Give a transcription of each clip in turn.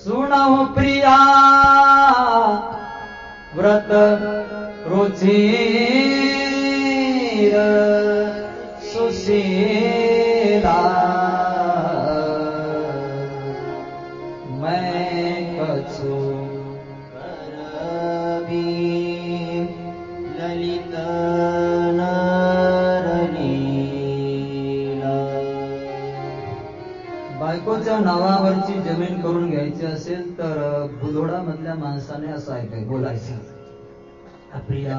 सुनाओ प्रिया व्रत रुचिर सुशीला मैं कछु करबी ललित नरलीला. बायकोच्या नावावरची जमीन करून घ्यायची असेल तर बुधोडा मधल्या माणसाने असं ऐकाय बोलायचं, प्रिया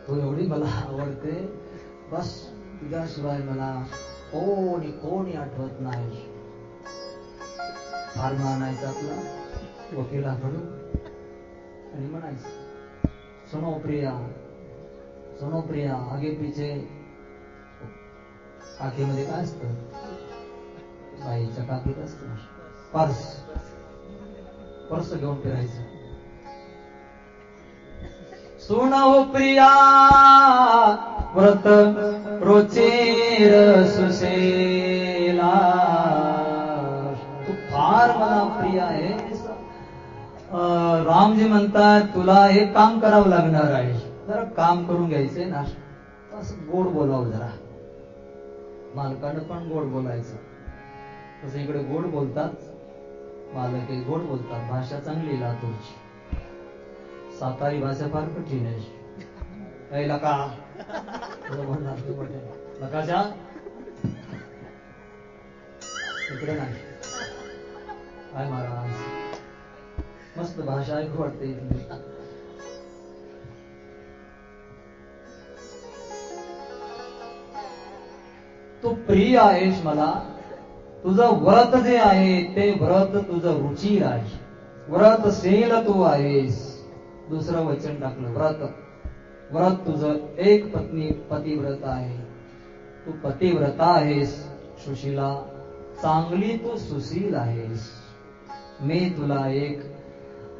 तू एवढी मला आवडते, बस तुझ्याशिवाय मला कोणी आठवत नाही. फार मानायचा आपला वकिलाकडून आणि म्हणायचं, सुनो प्रिया आगे पीछे. काखेमध्ये काय असतं, बाईच्या काखेत असतं पर्स घेऊन फिरायचं. सुनो प्रिया व्रत रुचिर सुशीला, तू फार मला प्रिय आहेस. रामजी म्हणतात तुला हे काम करावं लागणार आहे, जरा काम करून घ्यायचंय ना, असं गोड बोलावं जरा. मालकानं पण गोड बोलायचं. तसं इकडे गोड बोलतात, मालक गोड बोलतात. भाषा चांगली लातूरची. सातारी भाषा फार कठीण आहे. लका म्हणणार तू म्हणे लकाच्या इकडे नाही. काय महाराज मस्त भाषा ऐकू वाटते इथली. तू प्रिय आहेस मला. तुझं व्रत जे आहे ते व्रत तुझं रुचिर आहे. व्रतशील तू आहेस. दुसरं वचन टाकलं व्रत तुझं एक पत्नी पतिव्रत आहे. तू पतिव्रता आहेस सुशीला, चांगली तू सुशील आहेस.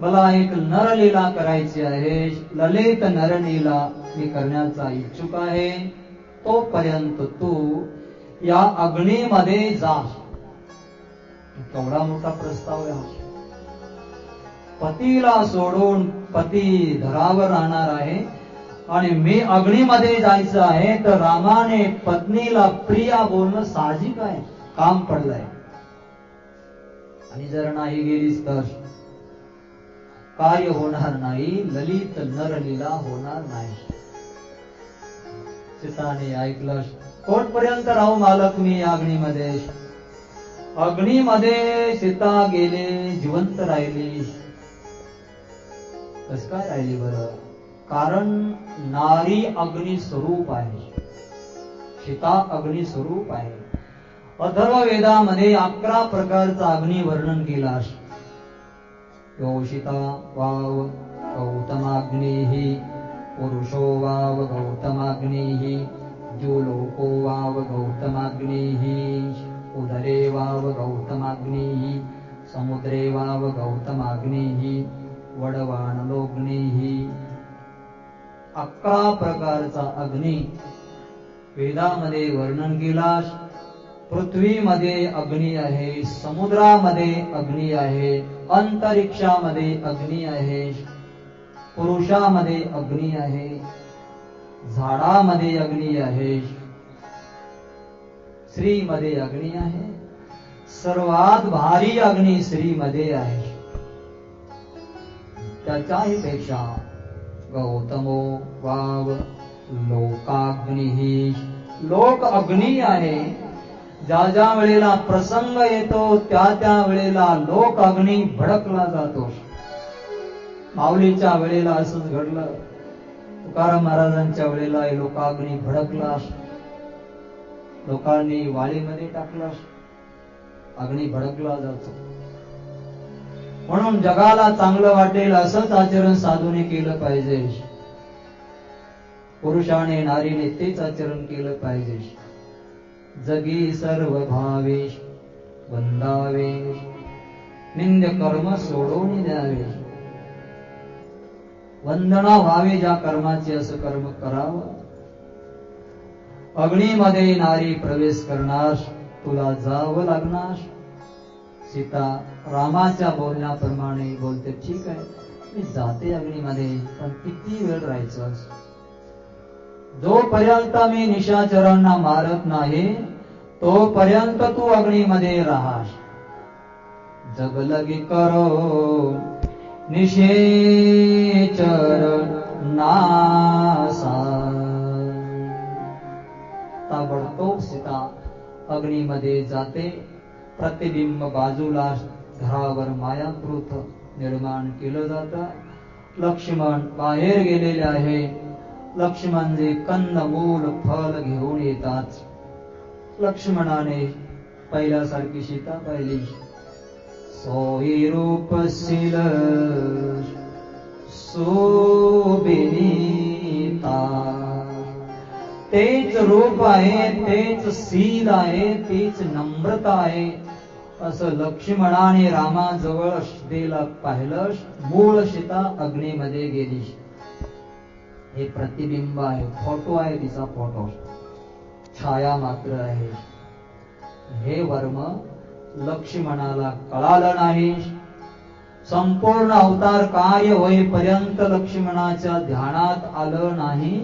मला एक नरलीला करायची आहे. ललित नरलीला मी करण्याचा इच्छुक आहे. तोपर्यंत तू या अग्नीमध्ये जा. केवढा मोठा प्रस्ताव आहे. पतीला सोडून पती धरावर राहणार आहे आणि मी अग्नीमध्ये जायचं आहे. तर रामाने पत्नीला प्रिया बोलणं साहजिक आहे, काम पडलंय. आणि जर नाही गेलीस तर कार्य होणार नाही, ललित नरलीला होणार नाही. सीताने ऐकलं, कोटपर्यंत राहू मालक मी अग्नीमध्ये. अग्नीमध्ये सीता गेले, जिवंत राहिली. कस काय राहिली बरं? कारण नारी अग्नि स्वरूप आहे, सीता अग्नि स्वरूप आहे. अथर्व वेदामध्ये 11 प्रकारचा अग्नी वर्णन केला. योषिता वाव गौतमाग्निः, पुरुषो वाव गौतमाग्निः, द्युलोको वाव गौतमाग्निः, उदरे वाव गौतमाग्निः, समुद्रे वाव गौतमाग्निः, वडवाणलोग्निः. 11 प्रकारचा अग्नी वेदामध्ये वर्णन केला. पृथ्वीमध्ये अग्नी आहे, समुद्रामध्ये अग्नी आहे, अंतरिक्षामध्ये अग्नी आहे, पुरुषामध्ये अग्नी आहे, झाडामध्ये अग्नी आहे, स्त्रीमध्ये अग्नी आहे. सर्वात भारी अग्नी स्त्रीमध्ये आहे. त्याच्याही पेक्षा गौतमो वाव लोकाग्निः, लोक अग्नी आहे. ज्या ज्या वेळेला प्रसंग येतो त्या वेळेला लोक अग्नी भडकला जातो. माऊलीच्या वेळेला असंच घडलं. तुकाराम महाराजांच्या वेळेला लोकाग्नी भडकला. लोकांनी वाळीमध्ये टाकला, अग्नी भडकला जातो. म्हणून जगाला चांगलं वाटेल असंच आचरण साधूने केलं पाहिजे. पुरुषाने नारीने तेच आचरण केलं पाहिजे. जगी सर्व भावे वंदावे, निंद्य कर्म सोडून द्यावे. वंदना व्हावी ज्या कर्माची, असं कर्म करावं. अग्नीमध्ये नारी प्रवेश करणार, तुला जावं लागणार. सीता रामाच्या बोलण्याप्रमाणे बोलते, ठीक आहे मी जाते अग्नीमध्ये, पण किती वेळ राहायचं? जोपर्यंत मी निशाचरांना मारत नाही तोपर्यंत तू अग्नीमध्ये राहा. जगलगी करो निशेचर नासा. ताबडतोब सीता अग्नीमध्ये जाते. प्रतिबिंब बाजूला घरावर मायाकृत निर्माण केलं जातं. लक्ष्मण बाहेर गेलेले आहे. लक्ष्मण जे कंदमूल फल घेऊन येतात. लक्ष्मणाने पहिल्यासारखी सीता पाहिली. सोई रूपशील सुबिनीता. तेच रूप आहे, तेच शील आहे, तीच नम्रता आहे असं लक्ष्मणाने रामाजवळ सीतेला पाहिलं. मूळ सीता अग्नीमध्ये गेली. हे प्रतिबिंब आहे, फोटो आहे, तिचा फोटो, छाया मात्र आहे. हे वर्म लक्ष्मणाला कळालं नाही. संपूर्ण अवतार कार्य होईपर्यंत लक्ष्मणाच्या ध्यानात आलं नाही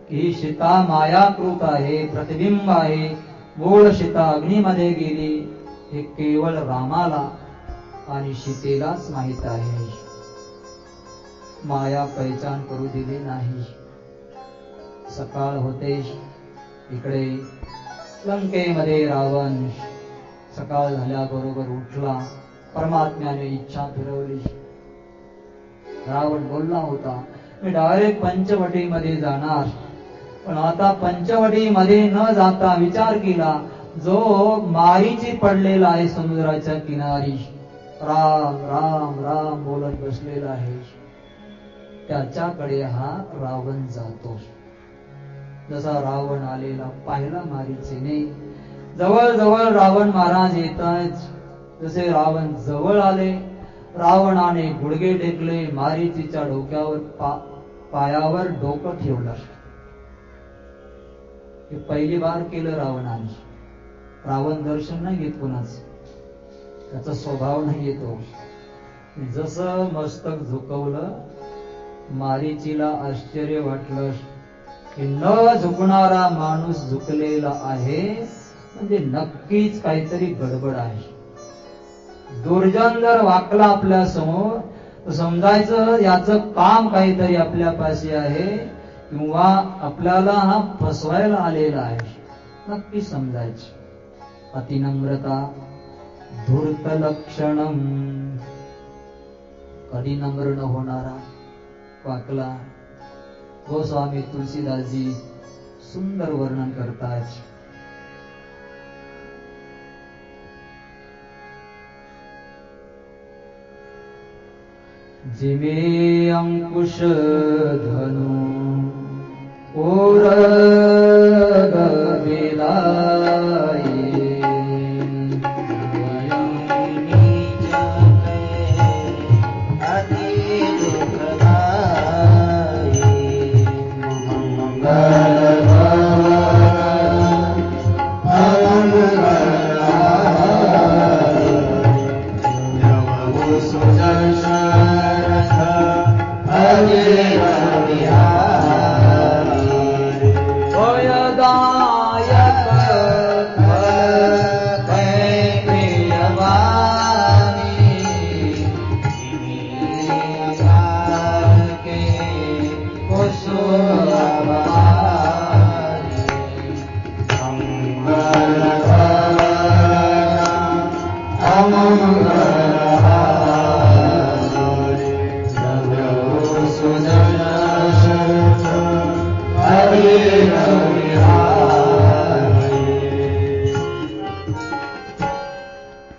की सीता मायाकृत आहे, प्रतिबिंब आहे. मूळ सीता अग्नीमध्ये गेली हे केवळ रामाला आणि सीतेलाच माहित आहे. माया पहिचान करू दिली नाही. सकाळ होते. इकडे लंकेमध्ये रावण सकाळ झाल्याबरोबर उठला. परमात्म्याने इच्छा फिरवली. रावण बोलला होता मी डायरेक्ट पंचवटीमध्ये जाणार, पण आता पंचवटीमध्ये न जाता विचार केला जो मारीची पडलेला आहे समुद्राच्या किनारी, राम राम राम बोलत बसलेला आहे, त्याच्याकडे हा रावण जातो. जसा रावण आलेला पाहिला मारीचीने, जवळ जवळ रावण महाराज येतात. जसे रावण जवळ आले, रावणाने गुडघे टेकले, मारीचीच्या डोक्यावर पायावर डोकं ठेवलं. हे पहिली बार केलं रावणाने. रावण दर्शन नाही घेत कुणाच, त्याचा स्वभाव नाही येतो. जसं मस्तक झुकवलं, मारीचीला आश्चर्य वाटलं की न झुकणारा माणूस झुकलेला आहे म्हणजे नक्कीच काहीतरी गडबड आहे. दुर्जन जर वाकला आपल्या समोर तर समजायचं याचं काम काहीतरी आपल्यापाशी आहे किंवा आपल्याला हा फसवायला आलेला आहे, नक्की समजायचं. अतिनम्रता धूर्त लक्षणम. कधी नम्र न होणारा वाकला. गोस्वामी तुलसीदासजी सुंदर वर्णन करतात. जिमे अंकुश धनु ओरग बेलाई,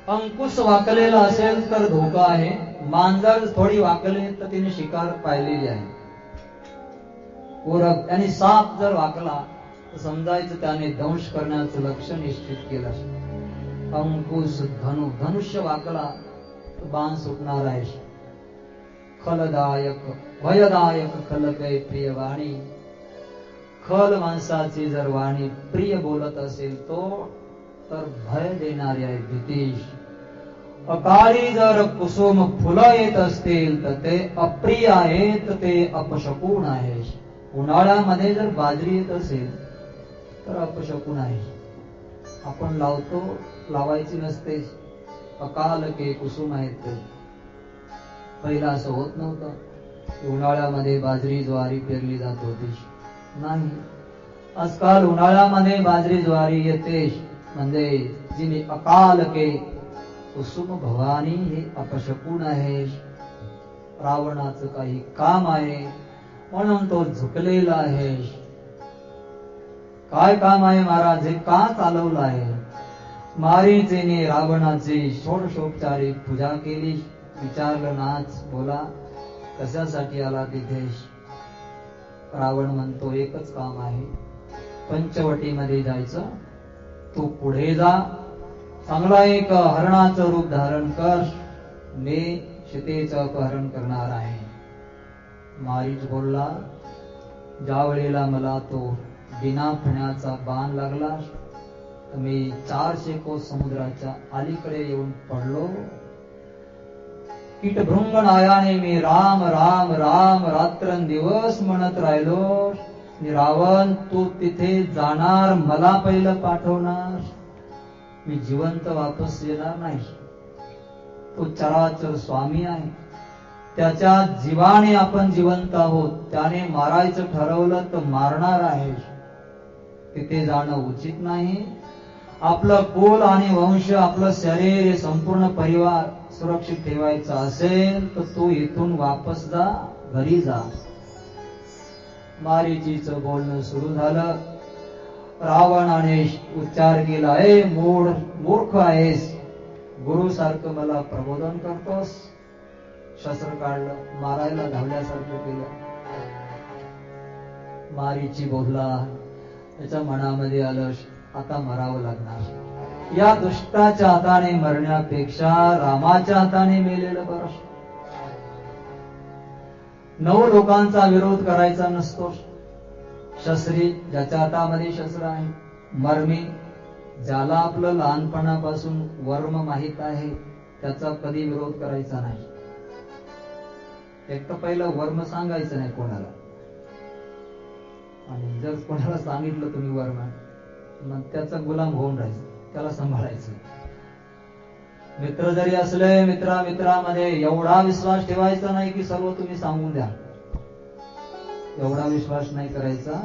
अंकुश वाकलेला असेल तर धोका आहे. मांजर थोडी वाकले तर तिने शिकार पाहिलेली आहे. ओरग आणि साप जर वाकला तर समजायचं त्याने दंश करण्याचं लक्ष्य निश्चित केलं. अंकुश धनु, धनुष्य वाकला तर बाण सुटणार आहे. खलदायक भयदायक खलकै प्रिय वाणी. खल माणसाची जर वाणी प्रिय बोलत असेल तो तर भय देणारी आहे, भीती. अकाळी जर कुसुम फुलं येत असतील तर ते अप्रिय आहेत, ते अपशकुन आहे. उन्हाळ्यामध्ये जर बाजरी येत असेल तर अपशकुन आहे. आपण लावतो, लावायची नसते. अकाल के कुसुम आहेत ते. पहिला असं होत नव्हतं. उन्हाळ्यामध्ये बाजरी ज्वारी पेरली जात होती. नाही, आजकाल उन्हाळ्यामध्ये बाजरी ज्वारी येते. म्हणजे जिने अकाल के कुसुम भवानी हे अपशकुन आहे. रावणाचं काही काम आहे म्हणून तो झुकलेला आहे. काय काम आहे महाराज, हे का चालवलं आहे? मारीचेने रावणाची षोडशोपचारिक पूजा केली. विचारलं, नाच बोला कशासाठी आला तिथे? रावण म्हणतो, एकच काम आहे, पंचवटीमध्ये जायचं. तू पुढे जा, चांगला एक हरणाचं रूप धारण कर, मी सीतेचं अपहरण करणार आहे. मारीच बोलला, ज्या वेळेला मला तो बिना फण्याचा बाण लागला तर मी 400 कोस समुद्राच्या अलीकडे येऊन पडलो. कीटभृंग नायाने मी राम राम राम रात्रंदिवस म्हणत राहिलो. रावण, तू तिथे जाणार, मला पहिलं पाठवणार, मी जिवंत वापस येणार नाही. तो चराचर स्वामी आहे, त्याच्या जीवाने आपण जिवंत आहोत. त्याने मारायचं ठरवलं तर मारणार आहे. तिथे जाणं उचित नाही. आपलं कुल आणि वंश, आपलं शरीर, हे संपूर्ण परिवार सुरक्षित ठेवायचा असेल तर तू इथून वापस जा, घरी जा. मारीचीचं बोलणं सुरू झालं. रावणाने उच्चार केला, ए मूर्ख आहेस, गुरु सारखं मला प्रबोधन करतोस. शस्त्र काढलं, मारायला धावल्यासारखं केलं. मारीची बोलला, त्याच्या मनामध्ये आलं, आता मरावं लागणार. या दुष्टाच्या हाताने मरण्यापेक्षा रामाच्या हाताने मेलेलं बरं. 9 लोकांचा विरोध करायचा नसतो. शस्त्री, ज्याच्या हातामध्ये शस्त्र आहे, मर्मी, ज्याला आपलं लहानपणापासून वर्म माहित आहे, त्याचा कधी विरोध करायचा नाही. एक तर पहिलं वर्म सांगायचं नाही कोणाला, आणि जर कोणाला सांगितलं तुम्ही वर्म, मग त्याचा गुलाम होऊन राहायचं, त्याला सांभाळायचं. मित्र जरी असले, मित्रामध्ये एवढा विश्वास ठेवायचा नाही की सर्व तुम्ही सांगून द्या. एवढा विश्वास नाही करायचा.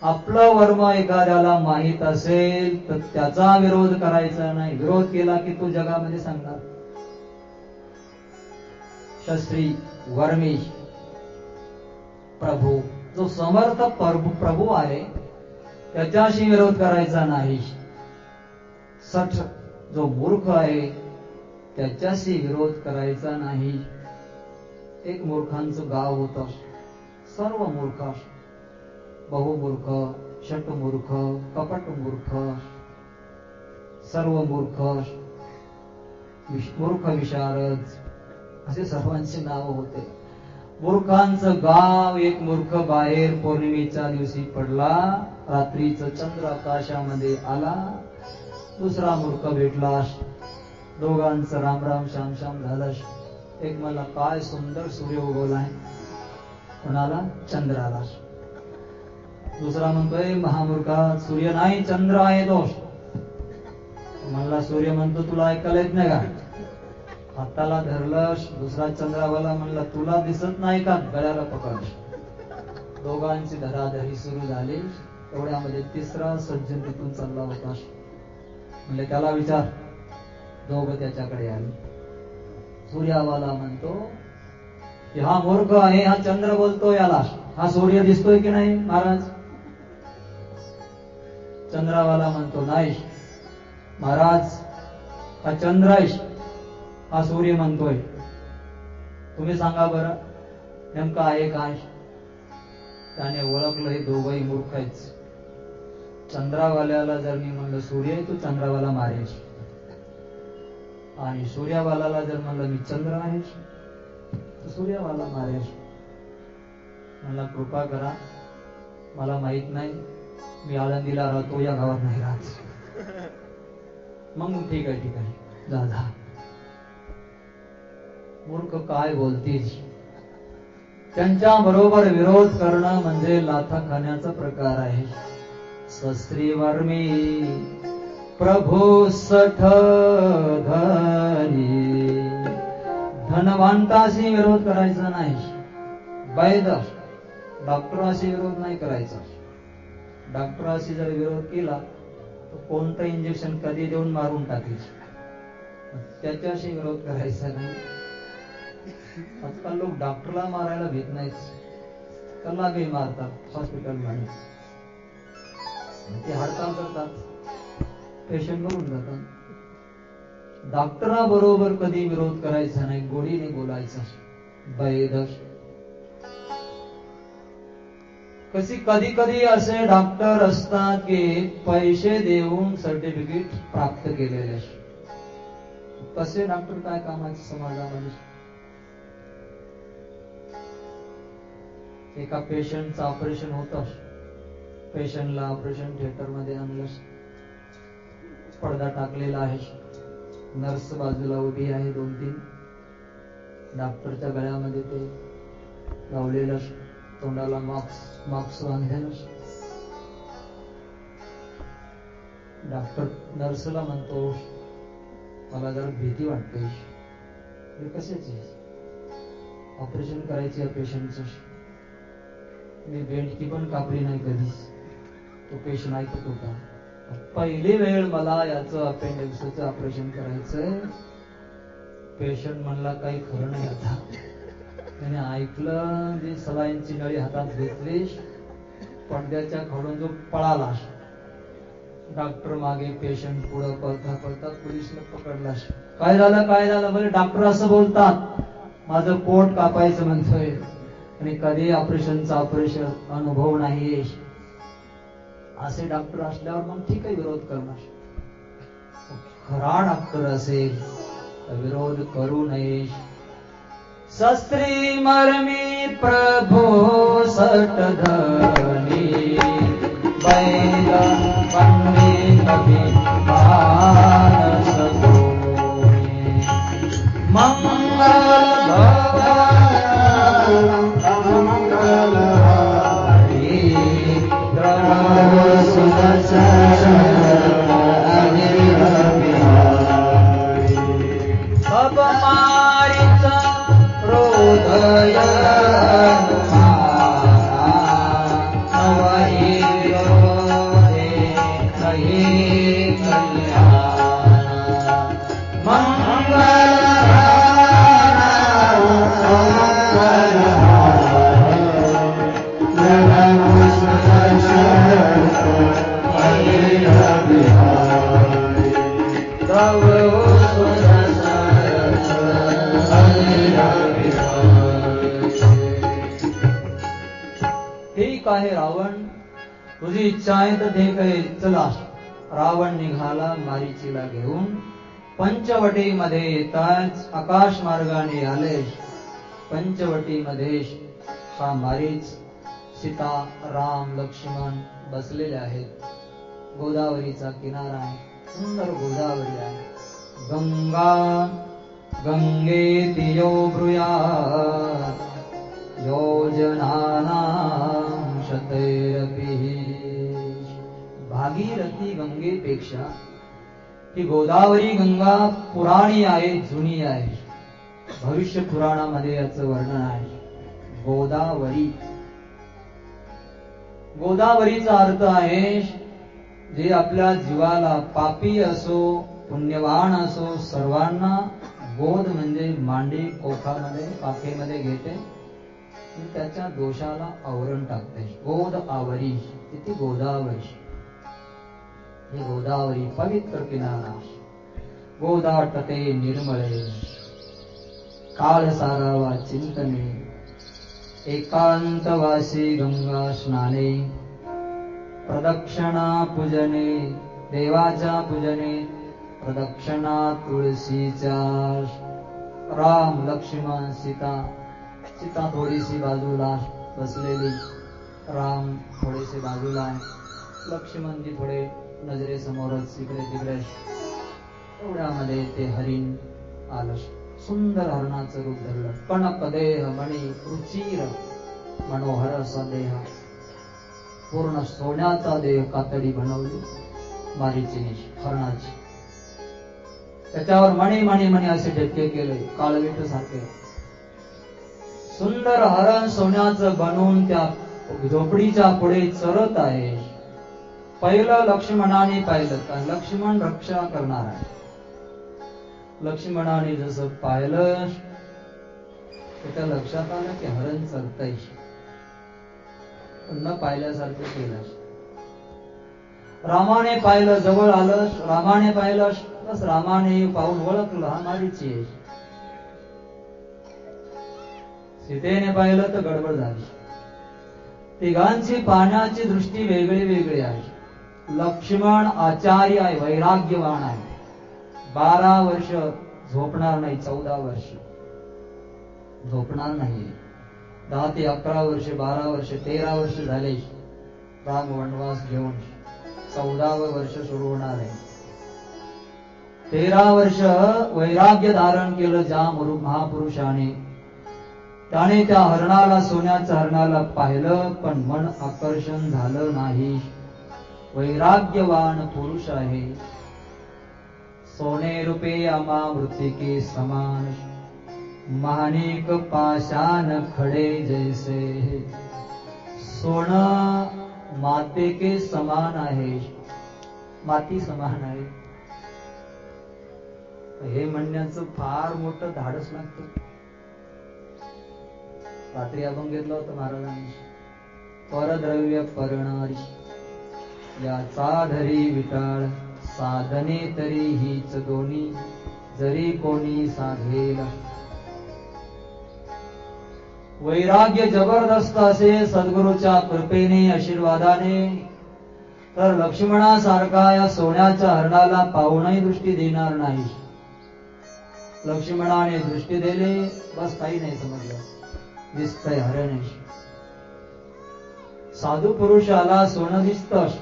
आपलं वर्म एखाद्याला माहित असेल तर त्याचा विरोध करायचा नाही. विरोध केला की तो जगामध्ये सांगणार. शस्त्री, वर्मी, प्रभू, जो समर्थ प्रभू आहे त्याच्याशी विरोध करायचा नाही. सठ, जो मूर्ख आहे त्याच्याशी विरोध करायचा नाही. एक मूर्खांचं गाव होतं. सर्व मूर्ख, बहुमूर्ख, षटमूर्ख, कपटमूर्ख, सर्व मूर्ख, मूर्ख विशारद, असे सर्वांची नाव होते. मूर्खांचं गाव. एक मूर्ख बाहेर पौर्णिमेच्या दिवशी पडला, रात्रीचं चंद्र आकाशामध्ये आला. दुसरा मूर्ख भेटला, दोघांचं राम राम श्याम श्याम झालं. एक मला, काय सुंदर सूर्य उगवलाय, कोणाला? चंद्राला. दुसरा म्हणतोय, महामूर्खा, सूर्य नाही चंद्र आहे दोष. मला सूर्य म्हणतो, तुला ऐकायला येत नाही का? हाताला धरलं. दुसरा चंद्रावाला म्हणला, तुला दिसत नाही का? गळ्याला पकड. दोघांची धराधरी सुरू झाली. एवढ्यामध्ये तिसरा सज्जन तिथून चालला होता. म्हणजे त्याला विचार. दोघं त्याच्याकडे आले. सूर्यावाला म्हणतो की हा मूर्ख आहे, हा चंद्र बोलतो याला, हा सूर्य दिसतोय की नाही महाराज? चंद्रावाला म्हणतो, नाही महाराज, हा चंद्र आहे, हा सूर्य म्हणतोय. तुम्ही सांगा बरं नेमकं आहे काय? त्याने ओळखलं, हे दोघंही मूर्ख आहेत. चंद्रावाल्याला जर मी म्हणलं सूर्य आहे, तू चंद्रावाला मारेल. आणि सूर्यावाल्याला जर म्हणलं मी चंद्र आहे, तर सूर्यावाला मारेल. मला कृपा करा, मला माहित नाही, मी आळंदीला राहतो, या गावात नाही राहत. मग ठीक आहे, जा जा. मूर्ख काय बोलतील. त्यांच्या बरोबर विरोध करणं म्हणजे लाथा खाण्याचा प्रकार आहे. स्वस्त्री वर्मी प्रभू सठ धनी. धनवंताशी विरोध करायचा नाही. वैद डॉक्टराशी विरोध नाही करायचा. डॉक्टराशी जर विरोध केला तर कोणतं इंजेक्शन कधी देऊन मारून टाकेल. त्याच्याशी विरोध करायचा नाही. आजकाल लोक डॉक्टरला मारायला भीत नाहीत, त्याला बी मारतात हॉस्पिटलमध्ये. ते हडताल करतात, पेशंट मरून जातात. डॉक्टरा बरोबर कधी विरोध करायचा नाही, गोडीने बोलायचा. वैद कधी कधी असे डॉक्टर असतात की पैसे देऊन सर्टिफिकेट प्राप्त केलेले. तसे डॉक्टर काय कामाचे समाजामध्ये. एका पेशंटचं ऑपरेशन होतं. पेशंटला ऑपरेशन थिएटर मध्ये आणलं. पडदा टाकलेला आहे. नर्स बाजूला उभी आहे. 2-3 डॉक्टरच्या गळ्यामध्ये ते लावलेलं, तोंडाला मास्क बांधलेलं. डॉक्टर नर्सला म्हणतो, मला जरा भीती वाटते. हे कशाची? ऑपरेशन करायची या पेशंटचं. मी बेडकी पण कापली नाही कधी. तो पेशंट ऐकत होता. पहिली वेळ मला याचं अपेंडिक्सचं ऑपरेशन करायचंय. पेशंट म्हणला काही खरं नाही आता. त्याने ऐकलं, जी सलाईनची नळी हातात घेतली, पडद्याच्या खालून जो पळाला. डॉक्टर मागे, पेशंट पुढं. पळता पळता पोलिसला पकडला. काय झालं? म्हणजे डॉक्टर असं बोलतात, माझं पोट कापायचं म्हणतोय आणि कधी ऑपरेशन अनुभव नाही. असे डॉक्टर असल्यावर मग ठीक आहे, विरोध करणार. खरा डॉक्टर असेल तर विरोध करू नये. शस्त्री मर्मी प्रभो सट धनी. वैद पंडित विद्वान सगुणी. मंगल रावण, तुझी इच्छा आहे तर ते काही चला. रावण निघाला मारीचीला घेऊन. पंचवटीमध्ये येताच आकाश मार्गाने आले. पंचवटीमध्ये हा मारीच, सीता, राम, लक्ष्मण बसलेले आहेत. गोदावरीचा किनारा आहे, सुंदर गोदावरी आहे. गंगे तियो ब्रूयात् योजनानां शतैरपि. भागीरथी गंगेपेक्षा ही गोदावरी गंगा पुराणी आहे, जुनी आहे. भविष्य पुराणामध्ये याचं वर्णन आहे. गोदावरीचा अर्थ आहे जे आपल्या जीवाला, पापी असो पुण्यवान असो, सर्वांना गोद म्हणजे मांडी कोखामध्ये पाखेमध्ये घेते, त्याच्या दोषाला आवरण टाकते. गोद आवरी, तिथे गोदावरी. ही गोदावरी पवित्र किनारा. गोदाटते निर्मळे, काळ सारावा चिंतने. एकांतवासी गंगा स्नाने. प्रदक्षिणा पूजने, देवाच्या पूजने. प्रदक्षिणा तुळशीच्या. राम, लक्ष्मण, सीता थोडीशी बाजूला बसलेली. राम थोडेसे बाजूला आहे. लक्ष्मणजी थोडे नजरेसमोरच इकडे तिकडे. एवढ्यामध्ये ते हरिण आलं. सुंदर हरणाचं रूप धरलं. कणक देह मणी रुचिर मनोहर सदेह. पूर्ण सोन्याचा देह कातडी बनवली मारीची हरणाची. त्याच्यावर मणी मणी मणी असे ठेके केले काळविट सारखे. सुंदर हरण सोन्याचं बनवून त्या झोपडीच्या पुढे चरत आहे. पहिलं लक्ष्मणाने पाहिलं का लक्ष्मण रक्षा करणार आहे. लक्ष्मणाने जसं पाहिलं त्याच्या लक्षात आलं की हरण चरतय. न पाहिल्यासारखं केलं. रामाने पाहिलं, जवळ आलं. रामाने पाहिलं, बस रामाने पाहून ओळखलं हा मारीची आहे. सीतेने पाहिलं तर गडबड झाली. तिघांची पाहण्याची दृष्टी वेगळी वेगळी आहे. लक्ष्मण आचार्य आहे, वैराग्यवान आहे. 12 वर्ष झोपणार नाही, 14 वर्ष झोपणार नाही. 10 ते 11 वर्ष, 12 वर्ष, 13 वर्ष झाले राम वनवास घेऊन. 14वं वर्ष सुरू होणार आहे. 13 वर्ष वैराग्य धारण केलं ज्या महापुरुषाने. त्याने त्या हरणाला, सोन्याच्या हरणाला पाहिलं पण मन आकर्षण झालं नाही. वैराग्यवान पुरुष आहे. सोने रुपये आमा मृतिके समान, महानेक पाषाण खडे जैसे. सोनं माते के समान आहे, माती समान आहे. हे म्हणण्याचं फार मोठं धाडस लागतं. रात्री आपण घेतलं होतं महाराजांनी. परद्रव्य परणारी याचा धरी विटाळ, साधने तरी हीच दोन्ही, जरी कोणी साधेल. वैराग्य जबरदस्त असे सद्गुरूच्या कृपेने, आशीर्वादाने, तर लक्ष्मणासारखा या सोन्याच्या हरणाला पाहूनही दृष्टी देणार नाही. लक्ष्मणाने दृष्टी दिली, बस काही नाही समजलं. दिसतंय हरण. साधू पुरुषाला सोनं दिसतंस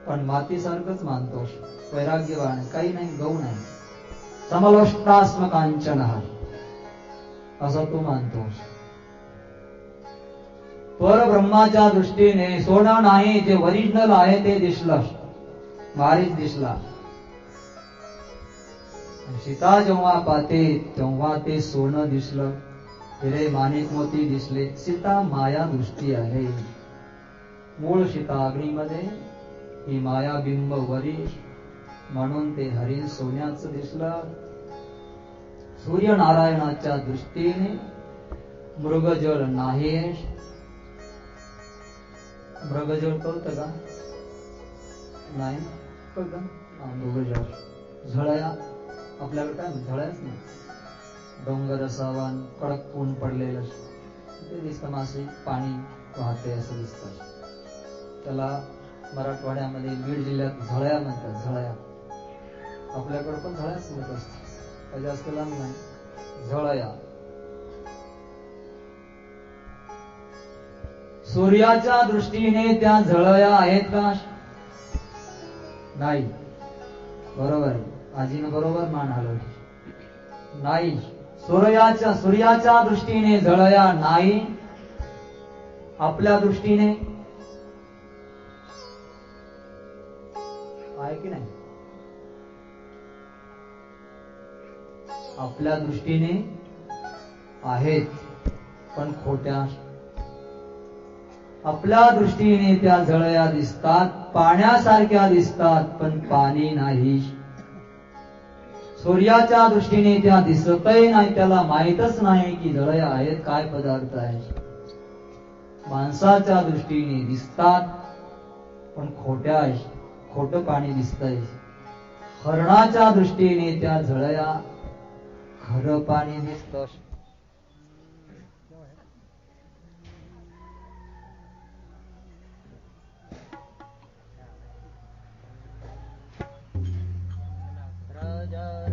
पण मातीसारखंच मानतोस. वैराग्यवान काही नाही, गौण आहे. समलोष्टास्म कांचन असं तू मानतोस. परब्रह्माच्या दृष्टीने सोनं नाही, जे ओरिजिनल आहे ते दिसलं, मारीच दिसला. सीता जेव्हा पाहते तेव्हा ते सोनं दिसलं. हिरे माणिक मोती दिसले. सीता माया दृष्टी आहे. मूळ सीता अग्नीमध्ये, ही माया बिंब वरी, म्हणून ते हरिण सोन्याचं दिसलं. सूर्यनारायणाच्या दृष्टीने मृगजळ नाही. मृगजळ कळतं का? नाही कळतं. मृगजळ झळया आपल्याकडे काय झळयाच नाही. डोंगर असावा, कडक ऊन पडलेलं ते दिसतं. मासे पाणी वाहते असं दिसतं. त्याला मराठवाड्यामध्ये बीड जिल्ह्यात झळया म्हणतात. झळया आपल्याकडे पण झळयाच म्हणत असतात. काही जास्त लांब नाही. झळया. सूर्याच्या दृष्टीने त्या झळया आहेत का? नाही. बरोबर आहे. आजीनं बरोबर मान हलवली. नाही. सूर्याच्या दृष्टीने झळया नाही. आपल्या दृष्टीने आहे की नाही? आपल्या दृष्टीने आहेत पण खोट्या. आपल्या दृष्टीने त्या झळया दिसतात, पाण्यासारख्या दिसतात पण पाणी नाही. सूर्याच्या दृष्टीने त्या दिसतही नाही, त्याला माहीतच नाही की झळया आहेत, काय पदार्थ आहे. माणसाच्या दृष्टीने दिसतात पण खोट्या आहे, खोटं पाणी दिसतंय. हरणाच्या दृष्टीने त्या झळया खरं पाणी दिसतं. राजा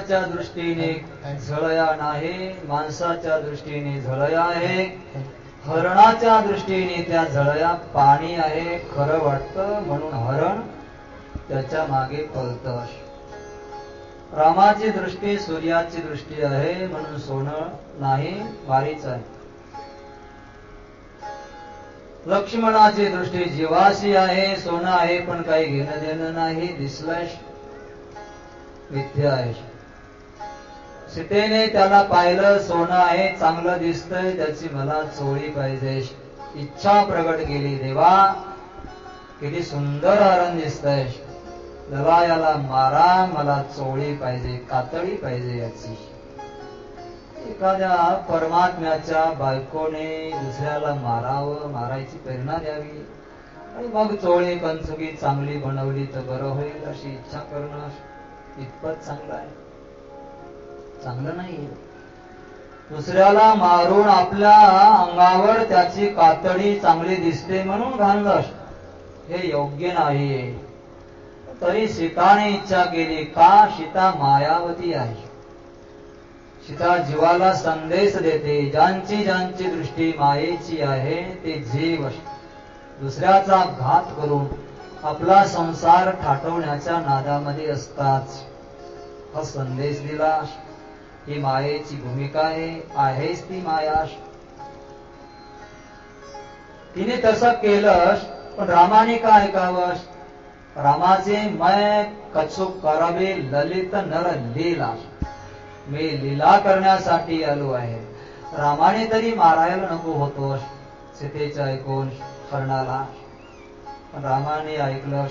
माणसाच्या दृष्टीने झळया नाही, माणसाच्या दृष्टीने झळया आहे, हरणाच्या दृष्टीने त्या झळया पाणी आहे खरं वाटतं, म्हणून हरण त्याच्या मागे पळत. रामाची दृष्टी सूर्याची दृष्टी आहे, म्हणून सोनं नाही वारीच आहे. लक्ष्मणाची दृष्टी जीवाशी आहे, सोनं आहे पण काही घेणं देणं नाही, दिसलंय मिथ्या आहे. सीतेने त्याला पाहिलं, सोनं आहे चांगलं दिसतंय, त्याची मला चोळी पाहिजे, इच्छा प्रगट केली. देवा किती सुंदर हरण दिसतंय, चला याला मारा, मला चोळी पाहिजे, कातडी पाहिजे याची. एखाद्या परमात्म्याच्या बायकोने दुसऱ्याला मारावं, मारायची प्रेरणा द्यावी आणि मग चोळी कंचुकी चांगली बनवली तर बरं होईल अशी इच्छा करणं इतपत चांगलं आहे? चांगलं नाही. दुसऱ्याला मारून आपल्या अंगावर त्याची कातडी चांगली दिसते म्हणून घालणं हे योग्य नाही. तरी सीताने इच्छा केली का? सीता मायावती आहे. सीता जीवाला संदेश देते, ज्यांची ज्यांची दृष्टी मायेची आहे ते जीव दुसऱ्याचा घात करून आपला संसार थाटवण्याच्या नादामध्ये असतात. हा संदेश दिला. ही मायेची भूमिका आहेच ती माया. तिने तसं केलं, पण रामाने काय ऐकावं? रामाचे मैं कछु करावे ललित नर लीला, मी लीला करण्यासाठी आलो आहे. रामाने तरी मारायला नको होतो सीतेचं ऐकून हरणाला, पण रामाने ऐकलं.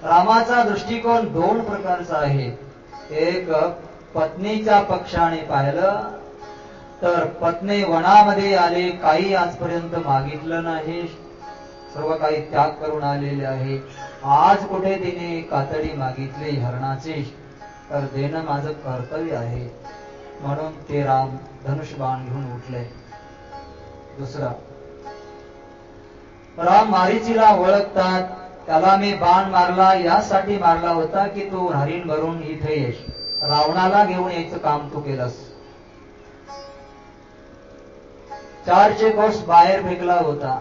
रामाचा दृष्टिकोन दोन प्रकारचा आहे. एक पत्नीच्या पक्षाने पाहिलं तर पत्नी वनामध्ये आले, काही आजपर्यंत मागितलं नाही, सर्व काही त्याग करून आलेले आहे. आज कुठे तिने कातडी मागितली हरणाची, तर देणं माझं कर्तव्य आहे, म्हणून ते राम धनुष बाण घेऊन उठले. दुसरा, राम मारीचीला ओळखतात, त्याला मी बाण मारला यासाठी मारला होता की तू हरिण भरून इथे येश, रावणाला घेऊन यायचं काम तू केलंस. 400 कोस बाहेर फेकला होता,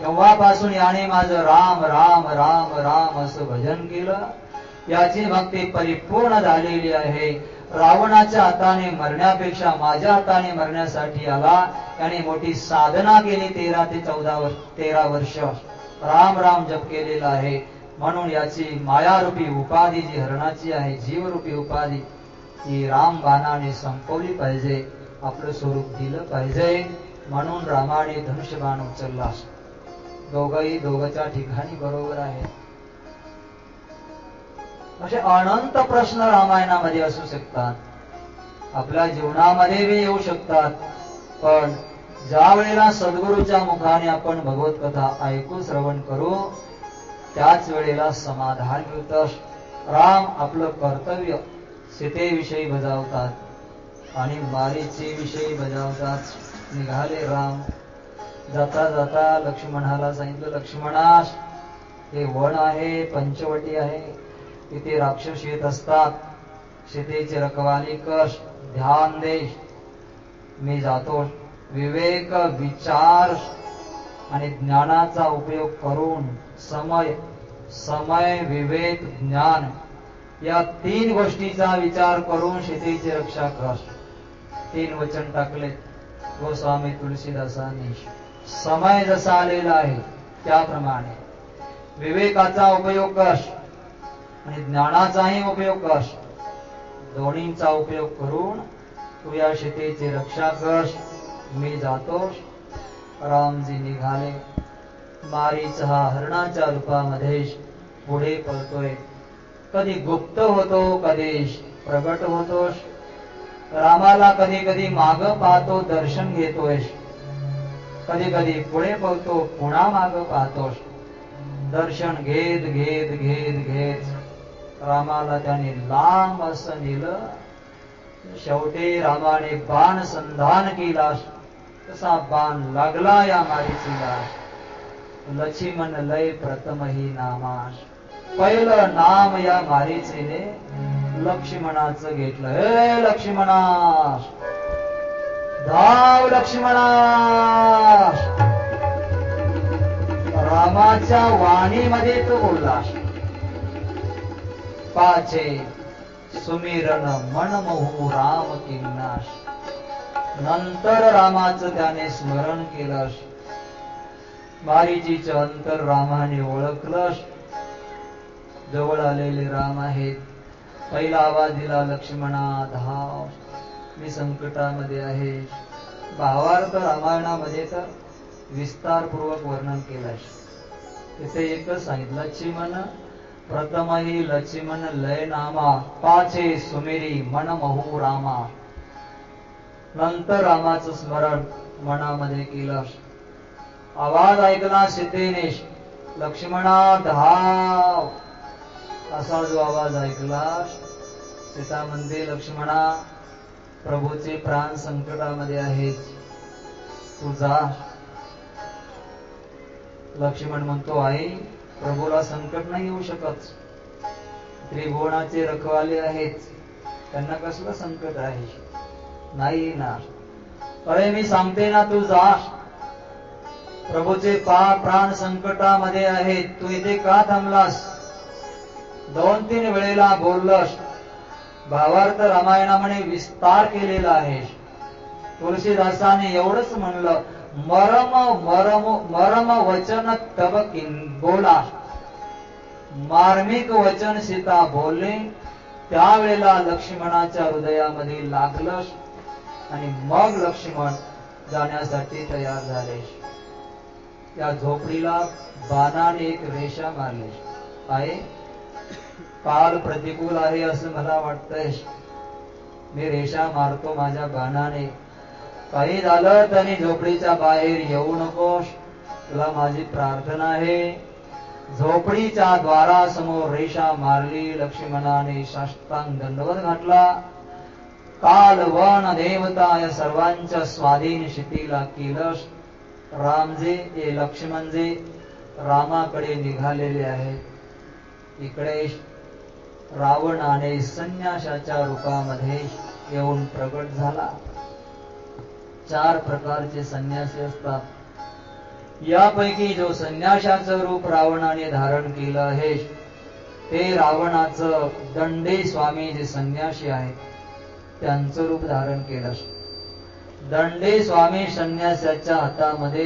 तेव्हापासून याने माझं राम राम राम राम असं भजन केलं. याची भक्ती परिपूर्ण झालेली आहे. रावणाच्या हाताने मरण्यापेक्षा माझ्या हाताने मरण्यासाठी आला. त्याने मोठी साधना केली, 13 ते 13 वर्ष राम राम जप केलेला आहे. म्हणून याची मायारूपी उपाधी जी हरणाची आहे, जीवरूपी उपाधी, ही राम बाणाने संपवली पाहिजे, आपलं स्वरूप दिलं पाहिजे. म्हणून रामाने धनुष्यबाण उचलला. दोघही दोघच्या ठिकाणी बरोबर आहे. असे अनंत प्रश्न रामायणामध्ये असू शकतात, आपल्या जीवनामध्ये बी येऊ शकतात. पण ज्या वेळेला सद्गुरूच्या मुखाने आपण भगवत कथा ऐकू श्रवण करू, त्याच वेळेला समाधान मिळतं. राम आपलं कर्तव्य सीतेविषयी बजावतात आणि मारीचीविषयी बजावतात. निघाले राम. जाता जाता लक्ष्मणाला सांगितलं, लक्ष्मणास हे वन आहे, पंचवटी आहे, तिथे राक्षस येत असतात, सीतेची रखवाली कर, ध्यान दे, मी जातो. विवेक, विचार आणि ज्ञानाचा उपयोग करून समय विवेक ज्ञान या 3 गोष्टीचा विचार करून सीतेची रक्षा कर. 3 वचन टाकले गोस्वामी तुलसीदासांनी. समय जसा आलेला आहे त्याप्रमाणे विवेकाचा उपयोग कर आणि ज्ञानाचाही उपयोग कर. दोन्हींचा उपयोग करून तू या सीतेची रक्षा कर. मी जातो. रामजी निघाले. मारीच हा हरणाच्या रूपामध्ये पुढे पळतोय. कधी गुप्त होतो, कधी प्रगट होतोस. रामाला कधी कधी माग पाहतो, दर्शन घेतोय, कधी कधी पुढे पळतो, पुन्हा माग पाहतोस. दर्शन घेत घेत घेत घेत रामाला त्याने लांब असं नेलं. शेवटी रामाने बाण संधान केला. तसा बाण लागला या मारीचीला. लक्ष्मण लय प्रथम ही नामास. पहिलं नाम या मारीचीने लक्ष्मणाचं घेतलं. हे लक्ष्मणा, धाव लक्ष्मणा. रामाच्या वाणीमध्ये तो बोलला, पाचे सुमिरन मन मोहू राम किन्नाश. नंतर रामाचं त्याने स्मरण केलं. मारीचीचं अंतर रामाने ओळखलं. जवळ आलेले राम आहेत. पहिला आवाज दिला, लक्ष्मणा धाव, मी संकटामध्ये आहे. भावार्थ रामायणामध्ये तर विस्तारपूर्वक वर्णन केलं. तिथे एकच सांगितलं, लक्ष्मण प्रथमही लक्ष्मण लय नामा, पाचे सुमिरी मन महू रामा. नंतर रामाचं स्मरण मनामध्ये केलं. आवाज ऐकला सीतेने, लक्ष्मणा धाव. असा जो आवाज ऐकला, सीता म्हणते, लक्ष्मणा प्रभूचे प्राण संकटामध्ये आहेत, तू जा. लक्ष्मण म्हणतो, आई प्रभूला संकट नाही येऊ शकत. त्रिभुवनाचे रखवाले आहेत, त्यांना कसलं संकट आहे? नाही ना. अरे मी सांगते ना, तू जा. प्रभूचे प्राण संकटामध्ये आहेत, तू इथे का थांबलास? 2-3 वेळेला बोललस. भावार्थ रामायणामध्ये विस्तार केलेला आहे. तुळशीदासाने एवढंच म्हणलं, मरम मरम मरम वचन तब बोला. मार्मिक वचन सीता बोलले. त्यावेळेला लक्ष्मणाच्या हृदयामध्ये लागलं आणि मग लक्ष्मण जाण्यासाठी तयार झाले. त्या झोपडीला बाणाने एक रेषा मारली. आहे काल प्रतिकूल आहे असं मला वाटतंय, मी रेषा मारतो माझ्या बाणाने. काही झालं तरी झोपडीच्या बाहेर येऊ नकोस, तुला माझी प्रार्थना आहे. झोपडीच्या द्वारासमोर रेषा मारली. लक्ष्मणाने साष्टांग दंडवत घातला. काल वन देवता या सर्वांच्या स्वाधीन शितीला केलं. रामजे लक्ष्मणजे रामाकडे निघालेले आहेत. इकडे रावणाने संन्याशाच्या रूपामध्ये येऊन प्रगट झाला. 4 प्रकारचे संन्यासी असतात. यापैकी जो संन्याशाचं रूप रावणाने धारण केलं आहे, ते रावणाचं दंडे स्वामी जे संन्यासी आहेत, त्यांचं रूप धारण केलं. दंडे स्वामी संन्यासाच्या हातामध्ये